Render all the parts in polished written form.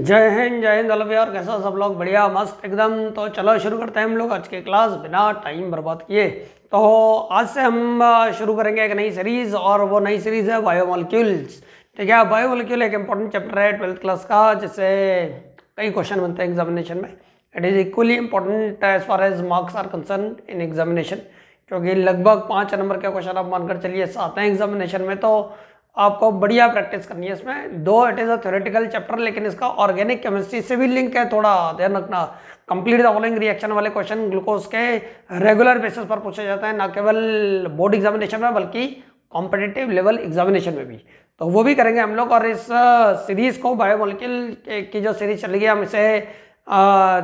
जय हिंद अलब यार, कैसा सब लोग? बढ़िया मस्त एकदम। तो चलो शुरू करते हैं हम लोग आज के क्लास बिना टाइम बर्बाद किए। तो आज से हम शुरू करेंगे एक नई सीरीज, और वो नई सीरीज है बायोमोलिक्यूल्स। ठीक है, बायोमोलिक्यूल एक इंपॉर्टेंट चैप्टर है 12th क्लास का, जिससे कई क्वेश्चन बनते हैं एग्जामिनेशन में। It is equally important as far as marks are concern in examination, क्योंकि लगभग 5 नंबर के क्वेश्चन आप मानकर चलिए आते हैं एग्जामिनेशन में। तो आपको बढ़िया प्रैक्टिस करनी है इसमें। दो it is a theoretical chapter, लेकिन इसका ऑर्गेनिक केमिस्ट्री से भी लिंक है, थोड़ा ध्यान रखना। कंप्लीट द फॉलोइंग रिएक्शन वाले क्वेश्चन ग्लूकोज के रेगुलर बेसिस पर पूछे जाते हैं, ना केवल बोर्ड एग्जामिनेशन में बल्कि कॉम्पिटिटिव लेवल एग्जामिनेशन में भी। तो वो भी करेंगे हम लोग। और इस सीरीज को बायोमोलिक्यूल की जो सीरीज चलेगी, हम इसे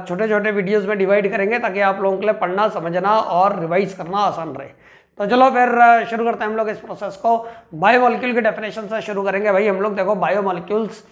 छोटे छोटे वीडियोस में डिवाइड करेंगे, ताकि आप लोगों के लिए पढ़ना समझना और रिवाइज करना आसान रहे। तो चलो फिर शुरू करते हैं हम लोग इस प्रोसेस को। बायोमोलिक्यूल के डेफिनेशन से शुरू करेंगे भाई हम लोग। देखो, बायोमोलिक्यूल्स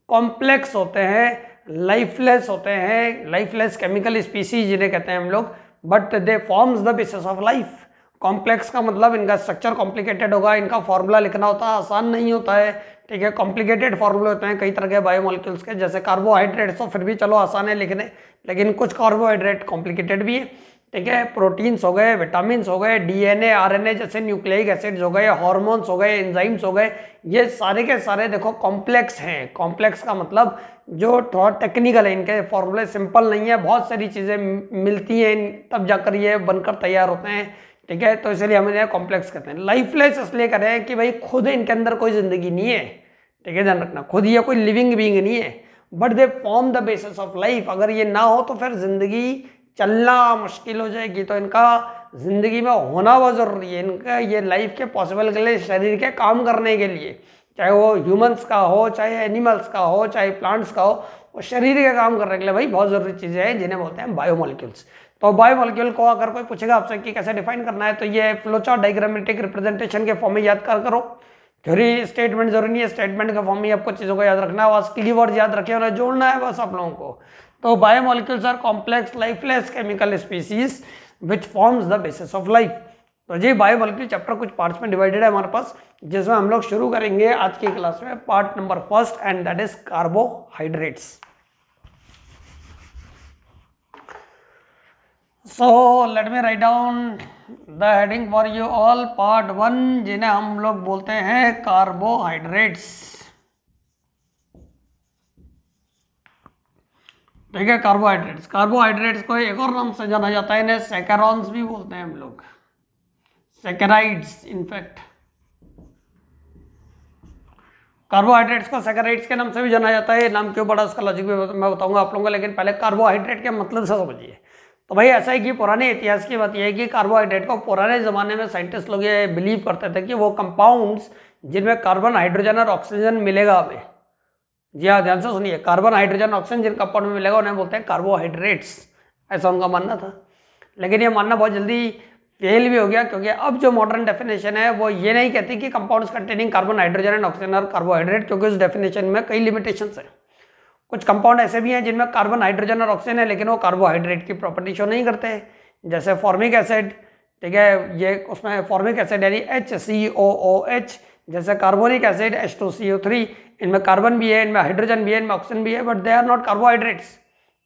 कॉम्प्लेक्स होते हैं, लाइफलेस होते हैं, लाइफलेस केमिकल स्पीसीज जिन्हें कहते हैं हम लोग, but they forms the basis of life. Complex का मतलब इनका स्ट्रक्चर कॉम्प्लिकेटेड होगा, इनका फॉर्मूला लिखना होता है, आसान नहीं होता है। ठीक है, कॉम्प्लिकेटेड फॉर्मूले होते हैं कई तरह के बायोमोलिक्यूल्स के। जैसे कार्बोहाइड्रेट्स तो फिर भी चलो आसान है लिखने, लेकिन कुछ कार्बोहाइड्रेट कॉम्प्लिकेटेड भी है। ठीक है, प्रोटीन्स हो गए, विटामिन हो गए, डीएनए आरएनए जैसे न्यूक्लिक एसिड्स हो गए, हार्मोन्स हो गए, एंजाइम्स हो गए, ये सारे के सारे देखो कॉम्प्लेक्स हैं। कॉम्प्लेक्स का मतलब जो थोड़ा टेक्निकल है, इनके फॉर्मूले सिंपल नहीं है, बहुत सारी चीज़ें मिलती हैं तब जाकर ये बनकर तैयार होते हैं। ठीक है, तो इसलिए हम इन्हें कॉम्प्लेक्स कहते हैं। लाइफलेस इसलिए कह रहे हैं कि भाई खुद इनके अंदर कोई जिंदगी नहीं है। ठीक है, ध्यान रखना, खुद ये कोई लिविंग बीइंग नहीं है, but they form the basis of life. अगर ये ना हो तो फिर जिंदगी चलना मुश्किल हो जाएगी। तो इनका जिंदगी में होना बहुत जरूरी है। इनका ये लाइफ के पॉसिबल के लिए, शरीर के काम करने के लिए, चाहे वो ह्यूमंस का हो, चाहे एनिमल्स का हो, चाहे प्लांट्स का हो, वो शरीर के काम करने के लिए भाई बहुत जरूरी चीजें हैं, जिन्हें बोलते हैं बायोमोलिक्यूल्स। तो बायोमोलिक्यूल को अगर कोई पूछेगा आपसे कि कैसे डिफाइन करना है, तो ये फ्लोचार्ट डायग्रामेटिक रिप्रेजेंटेशन के फॉर्म में याद करो। थ्योरी स्टेटमेंट जरूरी नहीं है, स्टेटमेंट के फॉर्म में आपको चीजों को याद रखना है, बस कीवर्ड याद रखे, उन्हें जोड़ना है बस आप लोगों को। तो biomolecules are complex lifeless chemical species which forms the basis of life. तो जी बायोमोलिक्यूल चैप्टर कुछ पार्ट्स में डिवाइडेड है हमारे पास, जिसमें हम लोग शुरू करेंगे आज की क्लास में part number first, and that is carbohydrates. So let me write down the heading for you all, part 1, जिन्हें हम लोग बोलते हैं कार्बोहाइड्रेट्स। ठीक है, कार्बोहाइड्रेट्स। कार्बोहाइड्रेट्स को एक और नाम से जाना जाता है, इन्हें सैकरॉन्स भी बोलते हैं हम लोग, सैकराइड्स इनफैक्ट। कार्बोहाइड्रेट्स को सैकराइड्स के नाम से भी जाना जाता है। नाम क्यों पड़ा उसका लॉजिक भी मैं बताऊंगा आप लोगों को, लेकिन पहले कार्बोहाइड्रेट के मतलब से समझिए। तो भाई ऐसा है कि पुराने इतिहास की बात यह है कि कार्बोहाइड्रेट को पुराने ज़माने में साइंटिस्ट लोग ये बिलीव करते थे कि वो कंपाउंड्स जिनमें कार्बन हाइड्रोजन और ऑक्सीजन मिलेगा हमें। जी हाँ, ध्यान से सुनिए, कार्बन हाइड्रोजन ऑक्सीजन जिन कंपाउंड में मिलेगा उन्हें बोलते हैं कार्बोहाइड्रेट्स। ऐसा उनका मानना था, लेकिन ये मानना बहुत जल्दी फेल भी हो गया, क्योंकि अब जो मॉडर्न डेफिनेशन है वो ये नहीं कहती कि compounds containing carbon hydrogen and oxygen और कार्बोहाइड्रेट, क्योंकि उस डेफिनेशन में कई लिमिटेशंस है। कुछ कंपाउंड ऐसे भी हैं जिनमें कार्बन हाइड्रोजन और ऑक्सीजन है, लेकिन वो कार्बोहाइड्रेट की प्रॉपर्टी शो नहीं करते, जैसे फॉर्मिक एसिड। ठीक है, ये उसमें फॉर्मिक एसिड यानी HCOOH, जैसे कार्बोनिक एसिड H2CO3, इनमें कार्बन भी है, इनमें हाइड्रोजन भी है, इनमें ऑक्सीजन भी है, but they are not carbohydrates.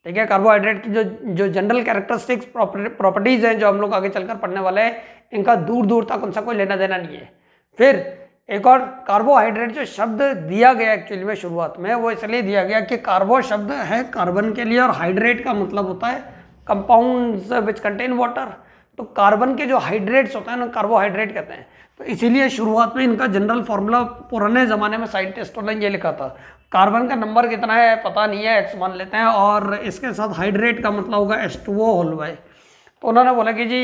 ठीक है, कार्बोहाइड्रेट की जो जनरल कैरेक्टरिस्टिक्स प्रॉपर्टीज हैं, जो हम लोग आगे चलकर पढ़ने वाले हैं, इनका दूर दूर तक उनसे कोई लेना देना नहीं है। फिर एक और कार्बोहाइड्रेट जो शब्द दिया गया एक्चुअली में शुरुआत में, वो इसलिए दिया गया कि कार्बो शब्द है कार्बन के लिए, और हाइड्रेट का मतलब होता है कंपाउंड्स विच कंटेन वाटर। तो कार्बन के जो हाइड्रेट्स होते हैं ना, कार्बोहाइड्रेट कहते हैं। तो इसीलिए शुरुआत में इनका जनरल फॉर्मूला पुराने ज़माने में साइंटिस्टों ने ये लिखा था। कार्बन का नंबर कितना है पता नहीं है, X मान लेते हैं, और इसके साथ हाइड्रेट का मतलब होगा H2O होल बाय। तो उन्होंने बोला कि जी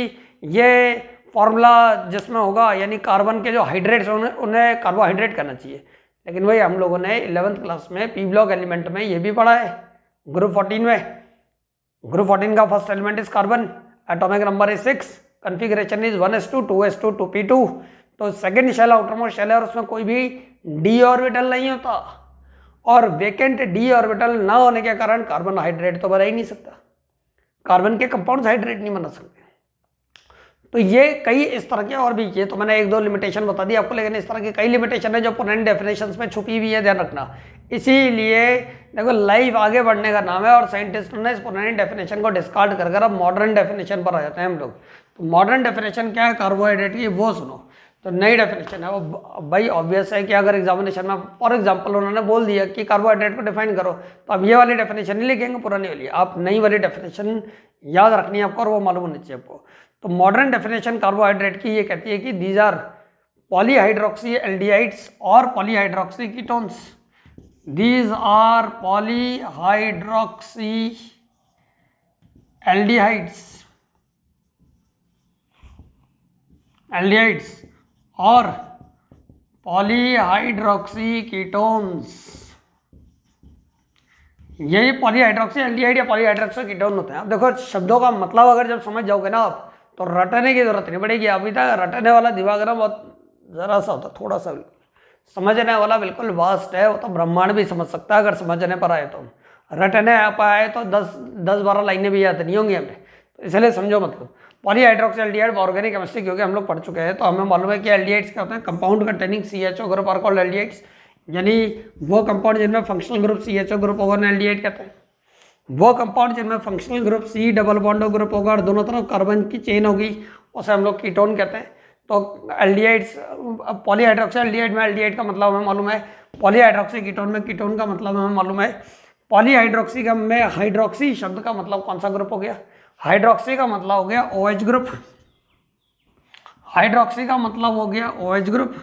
ये फॉर्मूला जिसमें होगा, यानी कार्बन के जो हाइड्रेट्स उन्हें कार्बोहाइड्रेट करना चाहिए। लेकिन भाई हम लोगों ने 11th क्लास में पी ब्लॉक एलिमेंट में ये भी पढ़ा है, ग्रुप 14 में। ग्रुप 14 का first element is carbon, atomic number is 6, configuration is 1s2 2s2 2p2। तो second shell outermost shell है, और उसमें कोई भी डी ऑर्बिटल नहीं होता, और वेकेंट डी ऑर्बिटल ना होने के कारण कार्बन हाइड्रेट तो बना ही नहीं सकता, कार्बन के कंपाउंड्स हाइड्रेट नहीं बना सकते। तो ये कई इस तरह के और भी, ये तो मैंने एक दो लिमिटेशन बता दी आपको, लेकिन इस तरह की कई लिमिटेशन है जो पुरानी डेफिनेशंस में छुपी हुई है, ध्यान रखना। इसीलिए देखो लाइफ आगे बढ़ने का नाम है और साइंटिस्ट ने इस पुरानी डेफिनेशन को डिस्कार्ड कर कर अब मॉडर्न डेफिनेशन पर आ जाते हैं हम लोग। तो मॉडर्न डेफिनेशन क्या है कार्बोहाइड्रेट की, वो सुनो। तो नई डेफिनेशन है वो, भाई ऑब्वियस है कि अगर एग्जामिनेशन में फॉर एग्जांपल उन्होंने बोल दिया कि कार्बोहाइड्रेट को डिफाइन करो, तो अब ये वाली डेफिनेशन नहीं लिखेंगे पुरानी वाली, आप नई वाली डेफिनेशन याद रखनी है आपको और वो मालूम होनी चाहिए आपको। तो मॉडर्न डेफिनेशन कार्बोहाइड्रेट की ये कहती है कि दीज आर पॉलीहाइड्रोक्सी एल्डिहाइड्स और polyhydroxy ketones. These are polyhydroxy aldehydes और पॉलीहाइड्रोक्सी कीटोन्स। यही पॉलीहाइड्रोक्सी एल्डिहाइड या पॉलीहाइड्रोक्सी कीटोन होते हैं। अब देखो शब्दों का मतलब अगर जब समझ जाओगे ना आप, तो रटने की जरूरत नहीं पड़ेगी। अभी तक रटने वाला दिमाग ना बहुत जरा सा होता, थोड़ा सा, समझने वाला बिल्कुल वास्ट है, वो तो ब्रह्मांड भी समझ सकता है अगर समझने पर आए तो। रटने आ पाए तो 10-12 लाइनें भी याद नहीं होंगी हमें, तो इसलिए समझो मतलब। पॉलीहाइड्रोक्सी एल्डिहाइड ऑर्गेनिक केमिस्ट्री क्योंकि हम लोग पढ़ चुके हैं तो हमें मालूम है कि एल्डिहाइड्स क्या होते हैं, compound containing CHO group are called aldehydes, यानी वो कंपाउंड जिनमें फंक्शनल ग्रुप CHO ग्रुप होगा ना एल्डिहाइड कहते हैं। वो कंपाउंड जिनमें functional group C double bond group होगा और दोनों तरफ कार्बन की चेन होगी, उसे हम लोग कीटोन कहते हैं। तो एल्डिहाइड्स, पॉलीहाइड्रोक्सी एल्डिहाइड में एल्डिहाइड का मतलब हमें मालूम है, पॉलीहाइड्रोक्सी कीटोन में कीटोन का मतलब हमें मालूम है। पॉलीहाइड्रोक्सी का में हाइड्रोक्सी शब्द का मतलब कौन सा ग्रुप हो गया, हाइड्रोक्सी का मतलब हो गया OH ग्रुप, हाइड्रोक्सी का मतलब हो गया OH ग्रुप,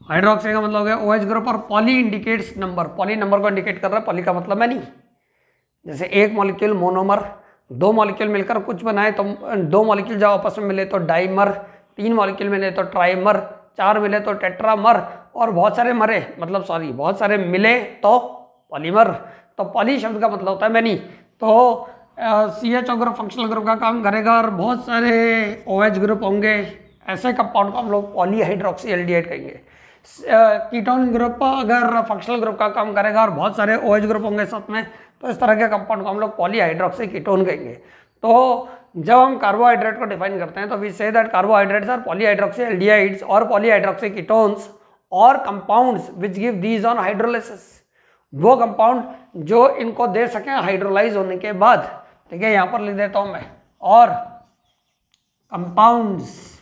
हाइड्रोक्सी का मतलब हो गया OH ग्रुप। और poly indicates number, poly number को इंडिकेट कर रहा है, पॉली का मतलब है नहीं। जैसे एक मॉलिक्यूल मोनोमर, दो मॉलिक्यूल मिलकर कुछ बनाए तो दो मॉलिक्यूल जब आपस में मिले तो डाइमर, तीन मॉलिक्यूल मिले तो ट्राइमर, चार मिले तो टेट्रामर, और बहुत सारे मरे मतलब सॉरी बहुत सारे मिले तो पॉलीमर। तो पॉली शब्द का मतलब होता है मैनी। तो CHO ग्रुप फंक्शनल ग्रुप का काम करेगा और बहुत सारे OH ग्रुप होंगे, ऐसे कंपाउंड को हम लोग पॉलीहाइड्रोक्सी एल्डिहाइड कहेंगे। कीटोन ग्रुप अगर फंक्शनल ग्रुप का काम करेगा और बहुत सारे OH ग्रुप होंगे साथ में, तो इस तरह के कंपाउंड को हम लोग पॉलीहाइड्रोक्सी कीटोन कहेंगे। तो जब हम कार्बोहाइड्रेट को डिफाइन करते हैं तो we say that carbohydrates are polyhydroxy aldehydes और पॉलीहाइड्रोक्सी कीटोन्स और compounds which give these on hydrolysis. वो कंपाउंड जो इनको दे सकें हाइड्रोलाइज होने के बाद, ठीक है, यहां पर लिख देता हूं मैं, और कंपाउंड्स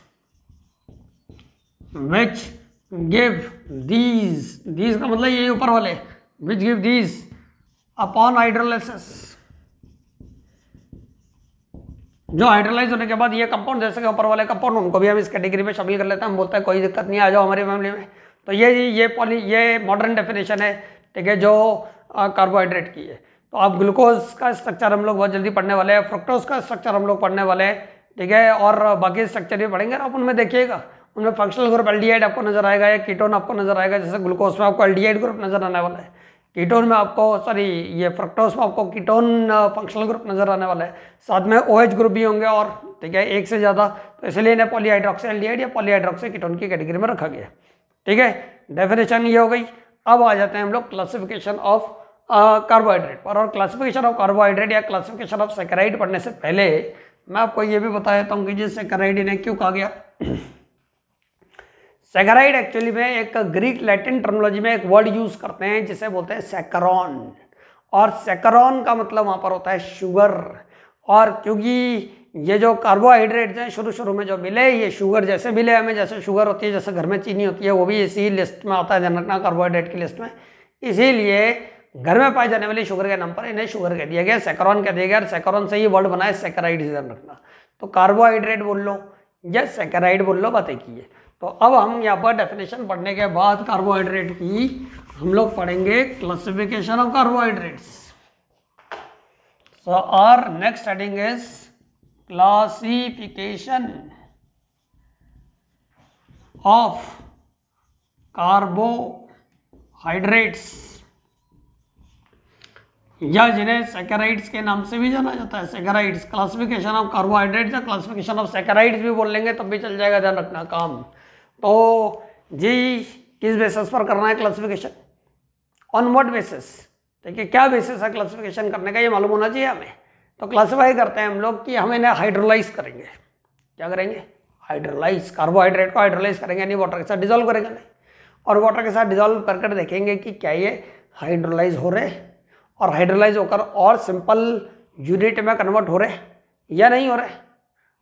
व्हिच गिव दीज का मतलब ये ऊपर वाले, which give these upon hydrolysis, जो हाइड्रोलाइज होने के बाद ये कंपाउंड जैसे कि ऊपर वाले कंपाउंड, उनको भी हम इस कैटेगरी में शामिल कर लेते हैं। हम बोलते हैं कोई दिक्कत नहीं, आ जाओ हमारी फैमिली में। तो ये मॉडर्न डेफिनेशन है, ठीक है, जो कार्बोहाइड्रेट की है। तो आप ग्लूकोज का स्ट्रक्चर हम लोग बहुत जल्दी पढ़ने वाले हैं, फ्रुक्टोज का स्ट्रक्चर हम लोग पढ़ने वाले हैं, ठीक है, और बाकी स्ट्रक्चर भी पढ़ेंगे। आप उनमें देखिएगा, उनमें फंक्शनल ग्रुप एल्डिहाइड आपको नजर आएगा या कीटोन आपको नजर आएगा। जैसे ग्लूकोज में आपको एल्डिहाइड ग्रुप नजर आने वाला है, कीटोन में आपको ये फ्रक्टोज में आपको कीटोन फंक्शनल ग्रुप नजर आने वाला है, साथ में OH ग्रुप भी होंगे और, ठीक है, एक से ज़्यादा। तो इसलिए इन्हें पॉलीहाइड्रोक्सी एल्डिहाइड या पॉलीहाइड्रोक्सी कीटोन की कैटेगरी में रखा गया, ठीक है। डेफिनेशन ये हो गई। अब आ जाते हैं हम लोग क्लासिफिकेशन ऑफ कार्बोहाइड्रेट पर। और क्लासिफिकेशन ऑफ कार्बोहाइड्रेट या क्लासिफिकेशन ऑफ सैकराइड पढ़ने से पहले मैं आपको ये भी बता देता हूँ कि जिस सैकराइड इन्हें क्यों कहा गया। सैकराइड एक्चुअली में एक ग्रीक लैटिन टर्मिनोलॉजी में एक वर्ड यूज करते हैं जिसे बोलते हैं सैकरॉन, और सैकरॉन का मतलब वहां पर होता है शुगर। और क्योंकि ये जो कार्बोहाइड्रेट्स हैं शुरू शुरू में जो मिले, ये शुगर जैसे मिले हमें, जैसे शुगर होती है, जैसे घर में चीनी होती है, वो भी इसी लिस्ट में आता है, ध्यान रखना, कार्बोहाइड्रेट की लिस्ट में। इसीलिए घर में पाई जाने वाली शुगर के नाम पर इन्हें शुगर कह दिया गया, सैकरॉन कह दिया गया, और सैकरॉन से ही वर्ड बना है सैकराइड, ध्यान रखना। तो कार्बोहाइड्रेट बोल लो या सैकराइड बोल लो, बात एक ही है। तो अब हम यहाँ पर डेफिनेशन पढ़ने के बाद कार्बोहाइड्रेट की हम लोग पढ़ेंगे classification of carbohydrates. So our next heading is classification of carbohydrates, या जिन्हें सैकराइड्स के नाम से भी जाना जाता है, सैकराइड्स। क्लासिफिकेशन ऑफ कार्बोहाइड्रेट्स या क्लासिफिकेशन ऑफ सैकराइड्स भी बोल लेंगे तब भी चल जाएगा, ध्यान रखना काम। तो जी किस बेसिस पर करना है क्लासिफिकेशन, ऑन व्हाट बेसिस, ठीक है, क्या बेसिस है क्लासिफिकेशन करने का, ये मालूम होना चाहिए हमें। तो क्लासिफाई करते हैं हम लोग कि हम इन्हें हाइड्रोलाइज करेंगे, क्या करेंगे, हाइड्रोलाइज, कार्बोहाइड्रेट को हाइड्रोलाइज करेंगे, यानी वाटर के साथ डिजोल्व करेंगे नहीं, और वाटर के साथ डिजोल्व कर देखेंगे कि क्या ये हाइड्रोलाइज हो रहे, और हाइड्रोलाइज होकर और सिंपल यूनिट में कन्वर्ट हो रहे या नहीं हो रहे।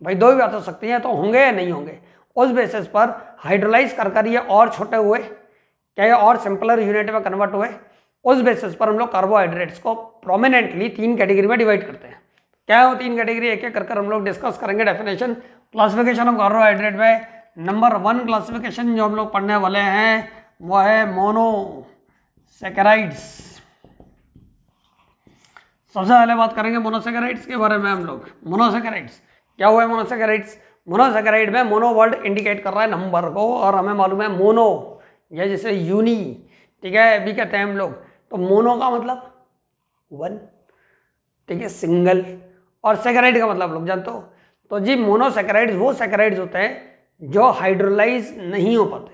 भाई दो ही बात हो सकती है, तो होंगे या नहीं होंगे। उस बेसिस पर हाइड्रोलाइज कर ये और छोटे हुए, क्या ये और सिंपलर यूनिट में कन्वर्ट हुए, उस बेसिस पर हम लोग कार्बोहाइड्रेट्स को प्रोमिनेंटली 3 कैटेगरी में डिवाइड करते हैं। क्या है वो 3 कैटेगरी, एक एक कर हम लोग डिस्कस करेंगे। डेफिनेशन, क्लासिफिकेशन ऑफ कार्बोहाइड्रेट में नंबर 1 क्लासिफिकेशन जो हम लोग पढ़ने वाले हैं वो है मोनोसैकेराइड्स। सबसे पहले बात करेंगे मोनोसैकेराइड्स के बारे में हम लोग। मोनोसैकेराइड्स क्या हुआ है, मोनोसैकेराइड्स, मोनोसैकेराइड में मोनो वर्ड इंडिकेट कर रहा है नंबर को, और हमें मालूम है मोनो या जैसे यूनी, ठीक है, भी कहते हैं हम लोग। तो मोनो का मतलब 1, ठीक है, सिंगल, और सैकेराइड का मतलब लोग जानते हो। तो जी मोनोसैकेराइड्स वो सैकेराइड्स होते हैं जो हाइड्रोलाइज नहीं हो पाते,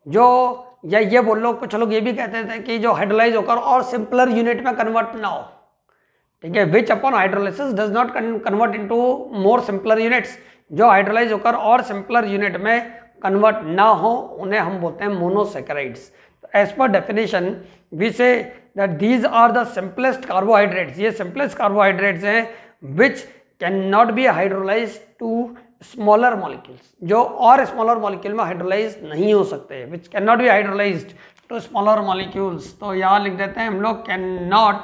जो या ये बोल लो, कुछ लोग ये भी कहते थे कि जो हाइड्रोलाइज होकर और सिंपलर यूनिट में कन्वर्ट ना हो, ठीक है, which upon hydrolysis does not convert into more simpler units, जो हाइड्रोलाइज होकर और सिंपलर यूनिट में कन्वर्ट ना हो, उन्हें हम बोलते हैं monosaccharides. As per definition we say that these are the simplest carbohydrates, ये सिंपलेस्ट कार्बोहाइड्रेट्स हैं which can not be hydrolyse to smaller molecules, जो और स्मॉलर मॉलिक्यूल में हाइड्रोलाइज नहीं हो सकते, which can not be hydrolysed to smaller molecules. तो यहाँ लिख देते हैं हम लोग, can not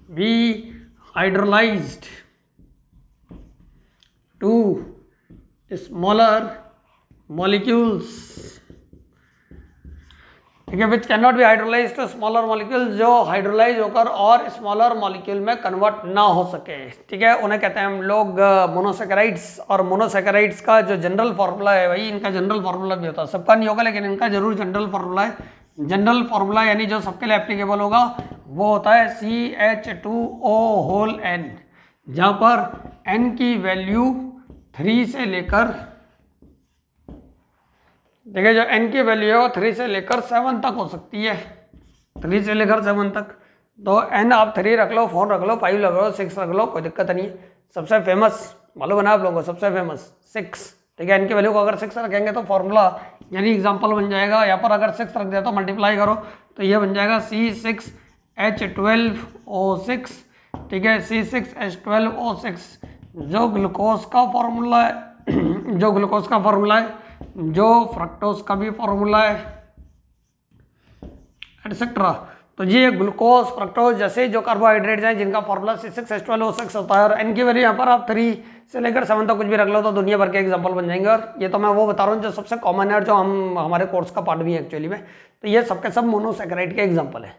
be hydrolysed to smaller molecules, ठीक है, which can not be hydrolyse to smaller molecules, जो हाइड्रोलाइज होकर और स्मॉलर मॉलिक्यूल में कन्वर्ट ना हो सके, ठीक है, उन्हें कहते हैं हम लोग मोनोसैकेराइड्स। और मोनोसैकेराइड्स का जो जनरल फार्मूला है, भाई इनका जनरल फार्मूला भी होता है, सबका नहीं होगा लेकिन इनका जरूर जनरल फार्मूला है। जनरल फार्मूला यानी जो सबके लिए एप्लीकेबल होगा वो होता है CH2O(N), जहाँ पर N की वैल्यू 3 से लेकर, देखिए जो n की वैल्यू है वो 3 से लेकर 7 तक हो सकती है, 3 से लेकर 7 तक। तो n आप 3 रख लो, 4 रख लो, 5 रख लो, 6 रख लो, कोई दिक्कत नहीं है। सबसे फेमस मालूम है ना आप लोगों को, सबसे फेमस 6, ठीक है, n की वैल्यू को अगर 6 रखेंगे तो फॉर्मूला यानी एग्जाम्पल बन जाएगा, यहाँ पर अगर 6 रख दिया तो मल्टीप्लाई करो तो ये बन जाएगा C6H12O6, ठीक है, C6H12O6 जो ग्लूकोज का फॉर्मूला है, जो ग्लूकोज का फॉर्मूला है, जो फ्रक्टोज का भी फॉर्मूला है, एटसेट्रा। तो ये ग्लूकोज, फ्रक्टोज जैसे जो कार्बोहाइड्रेट्स हैं जिनका फॉर्मूला C6H12O6 होता है, और n की वैल्यू यहाँ पर आप 3 से लेकर 7 तक कुछ भी रख लो तो दुनिया भर के एग्जाम्पल बन जाएंगे। और ये तो मैं वो बता रहा हूँ जो सबसे कॉमन है और जो हम हमारे कोर्स का पार्ट भी है एक्चुअली में। तो ये सबके सब मोनोसैकेराइड के एग्जाम्पल है।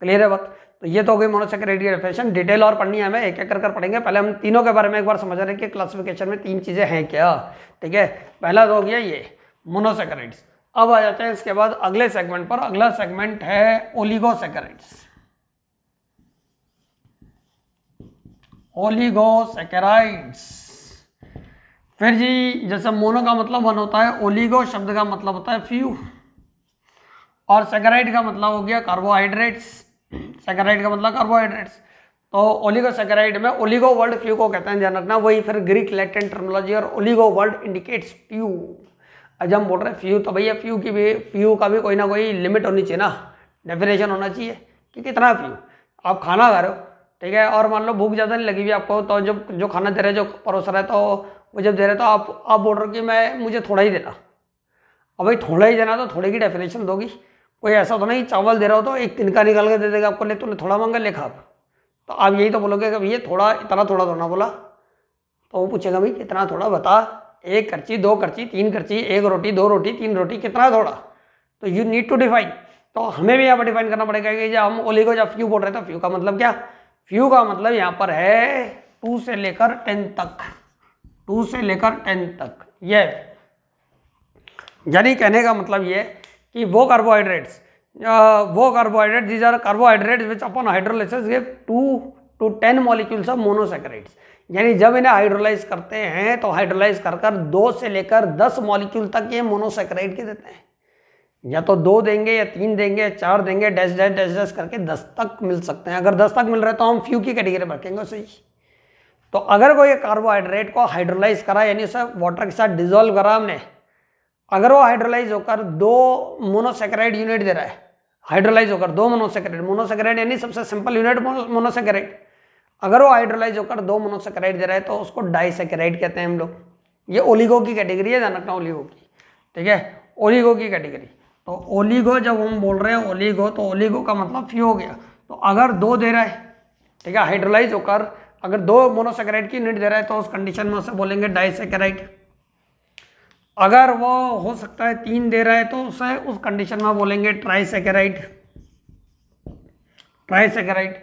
क्लियर है बात? तो ये तो हो गई मोनोसैकेराइड की डेफिनेशन। डिटेल और पढ़नी है हमें, एक एक कर पढ़ेंगे। पहले हम तीनों के बारे में एक बार समझ रहे हैं कि क्लासिफिकेशन में 3 चीजें हैं क्या। ठीक है, पहला तो हो गया ये मोनोसैकेराइड्स। अब आ जाते हैं इसके बाद अगले सेगमेंट पर। अगला सेगमेंट है ओलिगोसैकेराइड्स। ओलिगोसैकेराइड्स फिर जी जैसे मोनो का मतलब 1 होता है, ओलिगो शब्द का मतलब होता है फ्यू, और सैकेराइड का मतलब हो गया कार्बोहाइड्रेट्स। सैकेराइड का मतलब कार्बोहाइड्रेट्स। तो ओलिगोसैकेराइड में ओलिगो वर्ड फ्यू को कहते हैं, ध्यान रखना। वही फिर ग्रीक लैटिन टर्मिनोलॉजी, और ओलिगो वर्ड इंडिकेट्स फ्यू। आज हम बोल रहे हैं फ्यू, तो भैया फ्यू का भी कोई ना कोई लिमिट होनी चाहिए ना, डेफिनेशन होना चाहिए कि कितना फ्यू। आप खाना खा रहे हो, ठीक है, और मान लो भूख ज़्यादा नहीं लगी हुई आपको, तो जब जो खाना दे रहे, जो परोस रहा है, तो वो जब दे रहे तो आप बोल रहे हो कि मुझे थोड़ा ही देना। अब भाई थोड़ा ही देना तो थोड़े की डेफिनेशन दोगी। कोई ऐसा तो नहीं चावल दे रहा हो तो एक तिनका निकाल के दे देगा आपको, ले तूने थोड़ा मांगा, ले खा। तो आप यही तो बोलोगे कि भैया थोड़ा, इतना थोड़ा तो ना बोला। तो वो पूछेगा भाई कितना थोड़ा बता, 1 करची, 2 करची, 3 करची, 1 रोटी, 2 रोटी, 3 रोटी, कितना थोड़ा। तो यू नीड टू डिफाइन। तो हमें भी यहाँ पर डिफाइन करना पड़ेगा कि जब हम ओलिगो या फ्यू बोल रहे हैं तो फ्यू का मतलब क्या। फ्यू का मतलब यहाँ पर है 2 से लेकर 10 तक, 2 से लेकर 10 तक। ये यानी कहने का मतलब ये कि वो carbohydrates these are carbohydrates which upon hydrolysis give 2 to 10 molecules of monosaccharides. यानी जब इन्हें हाइड्रोलाइज करते हैं तो हाइड्रोलाइज कर 2 से लेकर 10 मॉलिक्यूल तक ये मोनोसैकेराइड के देते हैं। या तो 2 देंगे, या 3 देंगे, या 4 देंगे, डैश डैश डैश डैश करके 10 तक मिल सकते हैं। अगर 10 तक मिल रहे हैं तो हम फ्यू की कैटेगरी में रखेंगे। सही, तो अगर कोई कार्बोहाइड्रेट को हाइड्रोलाइज करा यानी उसे वाटर के साथ डिजोल्व करा हमने, अगर वो हाइड्रोलाइज होकर 2 मोनोसेकेराइड यूनिट दे रहा है, हाइड्रोलाइज होकर 2 मोनोसेकेराइड यानी सबसे सिंपल यूनिट मोनोसेकेराइड, अगर वो हाइड्रोलाइज होकर 2 मोनोसेकेराइड दे रहा है तो उसको डाइसेकेराइड कहते हैं हम लोग। ये ओलिगो की कैटेगरी है, ध्यान रखना ओलिगो की, ठीक है, ओलिगो की कैटेगरी। तो ओलिगो जब हम बोल रहे हैं ओलिगो, तो ओलिगो का मतलब फ्यू हो गया। तो अगर 2 दे रहा है, ठीक है, हाइड्रोलाइज होकर अगर 2 मोनोसेकेराइड की यूनिट दे रहा है तो उस कंडीशन में उसे बोलेंगे डाइसेकेराइड। अगर वो हो सकता है 3 दे रहा है तो उसे उस कंडीशन में बोलेंगे ट्राइसेकेराइड, ट्राइसेकेराइड।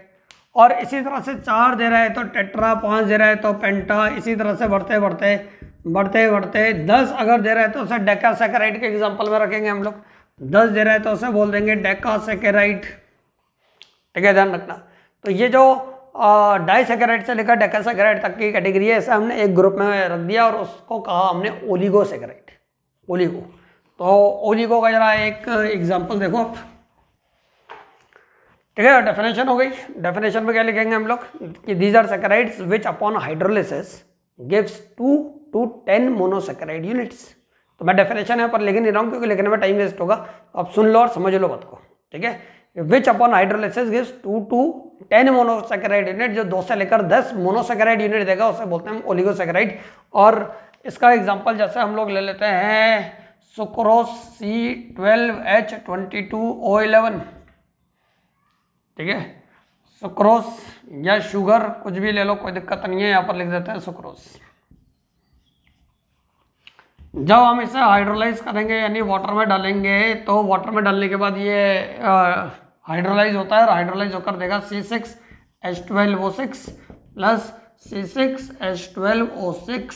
और इसी तरह से 4 दे रहा है तो टेट्रा, 5 दे रहा है तो पेंटा, इसी तरह से बढ़ते बढ़ते बढ़ते बढ़ते 10 अगर दे रहा है तो उसे डेकासेकेराइड के एग्जांपल में रखेंगे हम लोग। 10 दे रहा है तो उसे बोल देंगे डेकासेकेराइड, ठीक है, ध्यान रखना। तो ये जो डाइसेकेराइड से लेकर डेकासेकेराइड तक की कैटेगरी है, इसे हमने एक ग्रुप में रख दिया और उसको कहा हमने ओलिगोसेकेराइड, ओलिगो। तो ओलिगो का जरा एक एग्जांपल देखो आप, ठीक है। डेफिनेशन हो गई। डेफिनेशन में क्या लिखेंगे हम लोग कि these are saccharides which upon hydrolysis gives 2 to 10 monosaccharide units. तो मैं डेफिनेशन यहाँ पर लिख नहीं रहा हूँ क्योंकि लिखने में टाइम वेस्ट होगा, आप सुन लो और समझ लो बात को, ठीक है। Which upon hydrolysis gives 2 to 10 monosaccharide unit, जो 2 से लेकर 10 मोनोसेकेराइड यूनिट देगा उसे बोलते हैं ओलिगोसेकेराइड। और इसका एग्जांपल जैसे हम लोग ले लेते हैं सुक्रोज C12H22O11, ठीक है, सुक्रोज या शुगर कुछ भी ले लो, कोई दिक्कत नहीं है, यहाँ पर लिख देते हैं सुक्रोज। जब हम इसे हाइड्रोलाइज करेंगे यानी वाटर में डालेंगे, तो वाटर में डालने के बाद ये हाइड्रोलाइज होता है और हाइड्रोलाइज होकर देगा C6H12O6 प्लस C6H12O6।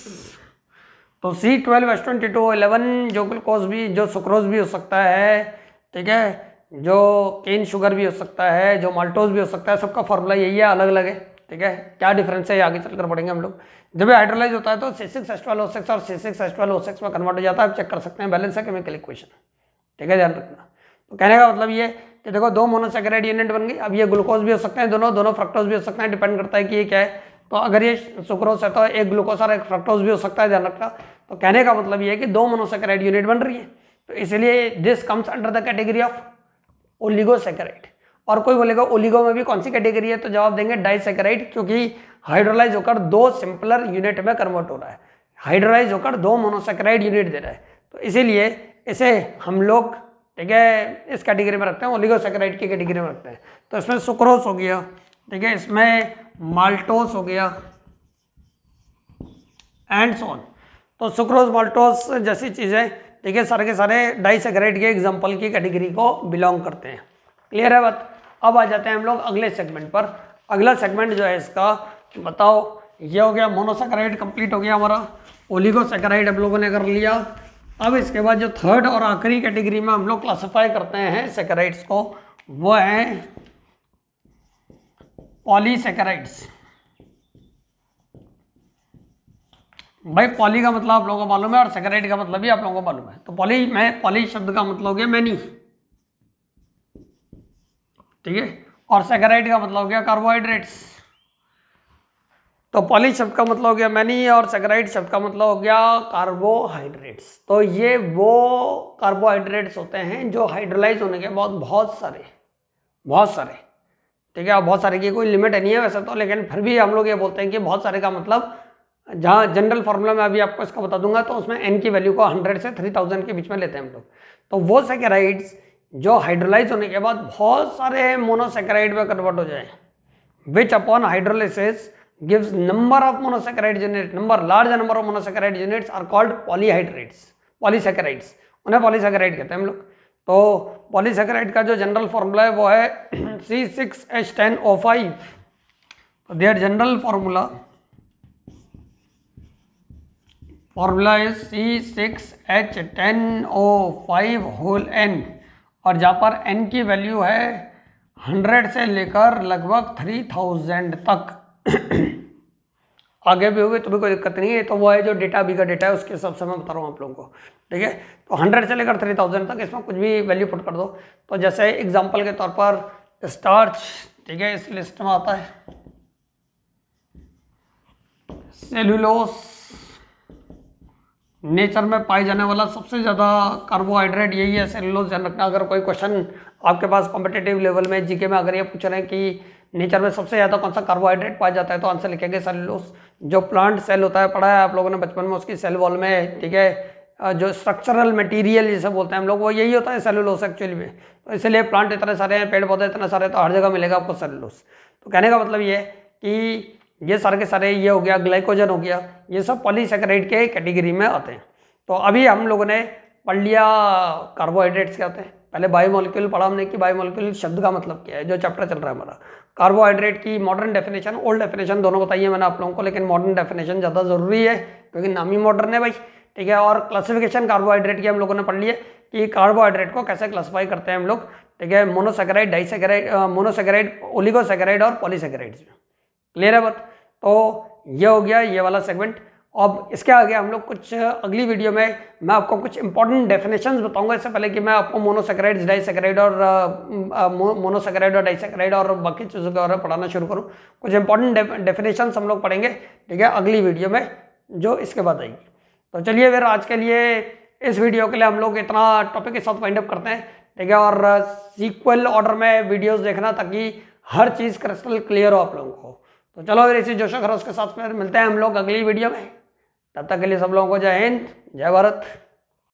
तो C12H22O11 जो ग्लूकोज भी, जो सुक्रोज भी हो सकता है, ठीक है, जो केन शुगर भी हो सकता है, जो माल्टोज भी हो सकता है, सबका फॉर्मूला यही है, अलग अलग है, ठीक है। क्या डिफरेंस है आगे चलकर पढ़ेंगे हम लोग। जब ये हाइड्रोलाइज होता है तो C6H12O6 और C6H12O6 में कन्वर्ट हो जाता है। आप चेक कर सकते हैं, बैलेंस है केमिकल इक्वेशन, ठीक है, ध्यान रखना। तो कहने का मतलब ये कि देखो 2 मोनोसेकेराइड यूनिट बन गई। अब ये ग्लूकोज भी हो सकते हैं, दोनों फ्रक्टोज भी हो सकते हैं, डिपेंड करता है कि ये क्या है। तो अगर ये सुक्रोज है तो एक ग्लूकोज और एक फ्रक्टोज भी हो सकता है, ध्यान रखना। तो कहने का मतलब ये है कि 2 मोनोसेकेराइड यूनिट बन रही है, तो इसलिए this comes under the category of oligosaccharide. और कोई बोलेगा ओलिगो में भी कौन सी कैटेगरी है, तो जवाब देंगे डाइसेकेराइड, क्योंकि हाइड्रोलाइज होकर 2 सिंपलर यूनिट में कन्वर्ट हो रहा है, हाइड्रोलाइज होकर 2 मोनोसेकेराइड यूनिट दे रहा है। तो इसीलिए इसे हम लोग, ठीक है, इस कैटेगरी में रखते हैं, ओलिगोसेकेराइड की कैटेगरी में रखते हैं। तो इसमें सुक्रोज हो गया, ठीक है, इसमें माल्टोस हो गया एंड सो ऑन। तो सुक्रोज, माल्टोस जैसी चीजें, ठीक है, सारे के सारे डाइसेकेराइड के एग्जांपल की कैटेगरी को बिलोंग करते हैं। क्लियर है बात। अब आ जाते हैं हम लोग अगले सेगमेंट पर। अगला सेगमेंट जो है इसका, बताओ, ये हो गया मोनोसेकेराइड, कंप्लीट हो गया हमारा। ओलिगोसेकेराइड हम लोगों ने कर लिया। अब इसके बाद जो थर्ड और आखिरी कैटेगरी में हम लोग क्लासिफाई करते हैं सेकेराइड्स को, वो है पॉलीसेकेराइड्स। भाई पॉली का मतलब आप लोगों को मालूम है और सेकेराइड का मतलब भी आप लोगों को मालूम है। तो पॉली शब्द का मतलब हो गया मैनी, ठीक है, और सेकेराइड का मतलब हो गया कार्बोहाइड्रेट्स। तो पॉली शब्द का मतलब हो गया मैनी और सेकेराइड शब्द का मतलब हो गया कार्बोहाइड्रेट्स। तो ये वो कार्बोहाइड्रेट्स होते हैं जो हाइड्रोलाइज होने के बाद बहुत सारे, ठीक है, बहुत सारे की कोई लिमिट नहीं है वैसे तो, लेकिन फिर भी हम लोग ये बोलते हैं कि बहुत सारे का मतलब, जहाँ जनरल फार्मूला में अभी आपको इसका बता दूंगा, तो उसमें n की वैल्यू को 100 से 3000 के बीच में लेते हैं हम लोग। तो वो सेकेराइड्स जो हाइड्रोलाइज होने के बाद बहुत सारे मोनोसेकेराइड में कन्वर्ट हो जाए, which upon hydrolysis gives number of monosaccharide unit, large number of monosaccharide units are called polysaccharides, उन्हें पॉलीसेकेराइड कहते हैं हम लोग। तो पॉलीसेकेराइड का जो जनरल फॉर्मूला है वो है C6H10O5। Their general formula is C6H10O5 whole n, और जहाँ पर n की वैल्यू है 100 से लेकर लगभग 3000 तक। आगे भी होगी तो भी कोई दिक्कत नहीं है, तो वो है जो डेटा अभी का डेटा है उसके हिसाब से मैं बता रहा हूँ आप लोगों को, ठीक है। तो 100 से लेकर 3000 तक, इसमें कुछ भी वैल्यू पुट कर दो। तो जैसे एग्जांपल के तौर पर स्टार्च, ठीक है, इस लिस्ट में आता है। सेल्यूलोस नेचर में पाए जाने वाला सबसे ज़्यादा कार्बोहाइड्रेट यही है, सेल्यूलोज। ध्यान रखना, अगर कोई क्वेश्चन आपके पास कॉम्पिटेटिव लेवल में जीके में अगर ये पूछ रहे हैं कि नेचर में सबसे ज़्यादा कौन सा कार्बोहाइड्रेट पाया जाता है, तो आंसर लिखेंगे सेल्यूलोज। जो प्लांट सेल होता है, पढ़ा है आप लोगों ने बचपन में, उसकी सेल वॉल में, ठीक है, जो स्ट्रक्चरल मटेरियल जिसे बोलते हैं हम लोग, वो यही होता है सेल्यूलोज एक्चुअली में। तो इसलिए प्लांट इतने सारे हैं, पेड़ पौधे इतने सारे, तो हर जगह मिलेगा आपको सेल्यूलोज। तो कहने का मतलब ये है कि ये सारे के सारे, ये हो गया ग्लाइकोजन हो गया, ये सब पॉलीसेकेराइड के कैटेगरी में आते हैं। तो अभी हम लोगों ने पढ़ लिया कार्बोहाइड्रेट्स क्या होते हैं। पहले बायोमोलिक्यूल पढ़ा हमने कि बायोमोलिक्यूल शब्द का मतलब क्या है, जो चैप्टर चल रहा है हमारा। कार्बोहाइड्रेट की मॉडर्न डेफिनेशन, ओल्ड डेफिनेशन दोनों बताइए मैंने आप लोगों को, लेकिन मॉडर्न डेफिनेशन ज़्यादा जरूरी है क्योंकि नाम ही मॉडर्न है भाई, ठीक है। और क्लासिफिकेशन कार्बोहाइड्रेट की हम लोगों ने पढ़ ली है कि कार्बोहाइड्रेट को कैसे क्लासिफाई करते हैं हम लोग, ठीक है, मोनोसेकेराइड, डाइसेकेराइड, मोनोसेकेराइड, ओलिगोसेकेराइड और पॉलीसेकेराइड्स में। क्लियर है बात? तो ये हो गया ये वाला सेगमेंट। अब इसके आगे हम लोग कुछ अगली वीडियो में मैं आपको कुछ इंपॉर्टेंट डेफिनेशंस बताऊंगा, इससे पहले कि मैं आपको मोनोसेकेराइड्स, डाइसेकेराइड और मोनोसेकेराइड और डाइसेकेराइड और बाकी चीज़ों के बारे में पढ़ाना शुरू करूं। कुछ इंपॉर्टेंट डेफिनेशंस हम लोग पढ़ेंगे, ठीक है, अगली वीडियो में जो इसके बाद आएगी। तो चलिए फिर आज के लिए, इस वीडियो के लिए हम लोग इतना टॉपिक के साथ वाइंड अप करते हैं, ठीक है। और सीक्वल ऑर्डर में वीडियोस देखना ताकि हर चीज़ क्रिस्टल क्लियर हो आप लोगों को। तो चलो फिर इसी जोश खरोश के साथ में मिलते हैं हम लोग अगली वीडियो में। तब तक के लिए सब लोगों को जय हिंद, जय भारत।